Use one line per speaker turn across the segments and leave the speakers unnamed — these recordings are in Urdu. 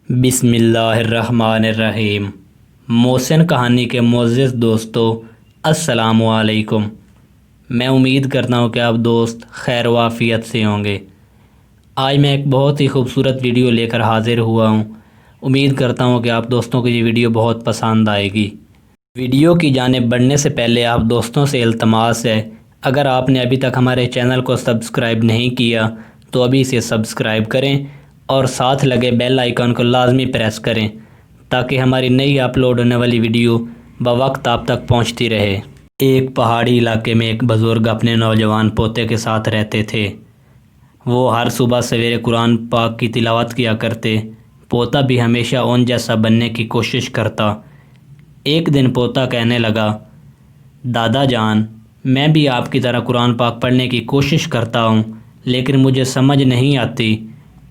بسم اللہ الرحمن الرحیم۔ محسن کہانی کے معزز دوستو، السلام علیکم۔ میں امید کرتا ہوں کہ آپ دوست خیر و عافیت سے ہوں گے۔ آج میں ایک بہت ہی خوبصورت ویڈیو لے کر حاضر ہوا ہوں۔ امید کرتا ہوں کہ آپ دوستوں کو یہ ویڈیو بہت پسند آئے گی۔ ویڈیو کی جانب بڑھنے سے پہلے آپ دوستوں سے التماس ہے، اگر آپ نے ابھی تک ہمارے چینل کو سبسکرائب نہیں کیا تو ابھی اسے سبسکرائب کریں اور ساتھ لگے بیل آئیکن کو لازمی پریس کریں تاکہ ہماری نئی اپلوڈ ہونے والی ویڈیو بوقت آپ تک پہنچتی رہے۔ ایک پہاڑی علاقے میں ایک بزرگ اپنے نوجوان پوتے کے ساتھ رہتے تھے۔ وہ ہر صبح سویرے قرآن پاک کی تلاوت کیا کرتے۔ پوتا بھی ہمیشہ ان جیسا بننے کی کوشش کرتا۔ ایک دن پوتا کہنے لگا، دادا جان، میں بھی آپ کی طرح قرآن پاک پڑھنے کی کوشش کرتا ہوں، لیکن مجھے سمجھ نہیں آتی،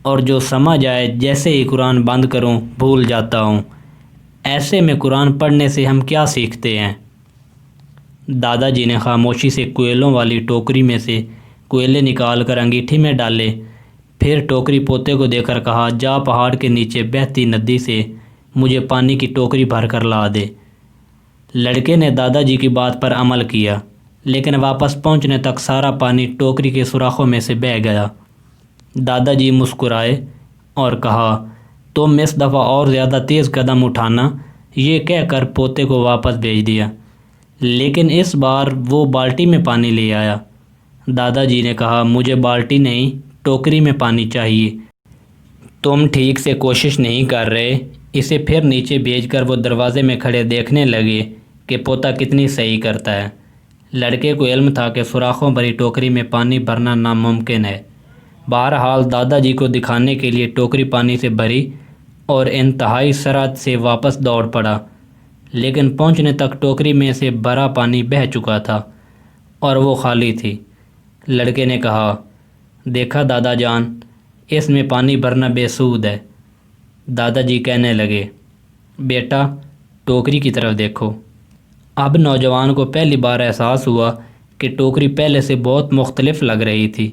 اور جو سمجھ آئے جیسے ہی قرآن بند کروں بھول جاتا ہوں۔ ایسے میں قرآن پڑھنے سے ہم کیا سیکھتے ہیں؟ دادا جی نے خاموشی سے کوئلوں والی ٹوکری میں سے کوئلے نکال کر انگیٹھی میں ڈالے، پھر ٹوکری پوتے کو دے کر کہا، جا پہاڑ کے نیچے بہتی ندی سے مجھے پانی کی ٹوکری بھر کر لا دے۔ لڑکے نے دادا جی کی بات پر عمل کیا، لیکن واپس پہنچنے تک سارا پانی ٹوکری کے سوراخوں میں سے بہہ گیا۔ دادا جی مسکرائے اور کہا، تم اس دفعہ اور زیادہ تیز قدم اٹھانا۔ یہ کہہ کر پوتے کو واپس بھیج دیا، لیکن اس بار وہ بالٹی میں پانی لے آیا۔ دادا جی نے کہا، مجھے بالٹی نہیں، ٹوکری میں پانی چاہیے۔ تم ٹھیک سے کوشش نہیں کر رہے۔ اسے پھر نیچے بھیج کر وہ دروازے میں کھڑے دیکھنے لگے کہ پوتا کتنی صحیح کرتا ہے۔ لڑکے کو علم تھا کہ سوراخوں بھری ٹوکری میں پانی بھرنا ناممکن ہے۔ بہرحال دادا جی کو دکھانے کے لیے ٹوکری پانی سے بھری اور انتہائی سرعت سے واپس دوڑ پڑا، لیکن پہنچنے تک ٹوکری میں سے بھرا پانی بہہ چکا تھا اور وہ خالی تھی۔ لڑکے نے کہا، دیکھا دادا جان، اس میں پانی بھرنا بے سود ہے۔ دادا جی کہنے لگے، بیٹا، ٹوکری کی طرف دیکھو۔ اب نوجوان کو پہلی بار احساس ہوا کہ ٹوکری پہلے سے بہت مختلف لگ رہی تھی۔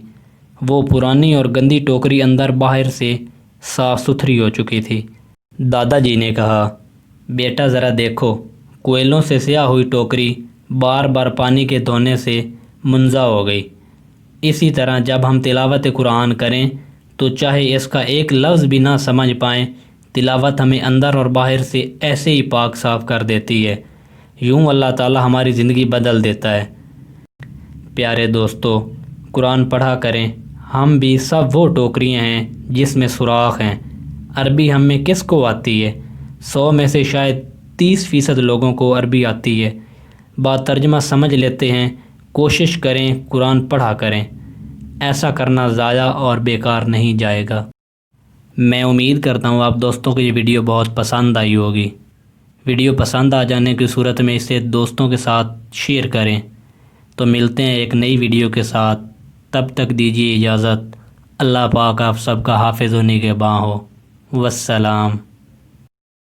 وہ پرانی اور گندی ٹوکری اندر باہر سے صاف ستھری ہو چکی تھی۔ دادا جی نے کہا، بیٹا ذرا دیکھو، کوئلوں سے سیاہ ہوئی ٹوکری بار بار پانی کے دھونے سے منزہ ہو گئی۔ اسی طرح جب ہم تلاوت قرآن کریں تو چاہے اس کا ایک لفظ بھی نہ سمجھ پائیں، تلاوت ہمیں اندر اور باہر سے ایسے ہی پاک صاف کر دیتی ہے۔ یوں اللہ تعالی ہماری زندگی بدل دیتا ہے۔ پیارے دوستو، قرآن پڑھا کریں۔ ہم بھی سب وہ ٹوکریاں ہیں جس میں سوراخ ہیں۔ عربی ہم میں کس کو آتی ہے؟ 100 میں سے شاید 30% لوگوں کو عربی آتی ہے۔ بات ترجمہ سمجھ لیتے ہیں۔ کوشش کریں قرآن پڑھا کریں۔ ایسا کرنا ضائع اور بیکار نہیں جائے گا۔ میں امید کرتا ہوں آپ دوستوں کو یہ ویڈیو بہت پسند آئی ہوگی۔ ویڈیو پسند آ جانے کی صورت میں اسے دوستوں کے ساتھ شیئر کریں۔ تو ملتے ہیں ایک نئی ویڈیو کے ساتھ، تب تک دیجیے اجازت۔ اللہ پاک آپ سب کا حافظ و نگہباں ہو۔ والسلام۔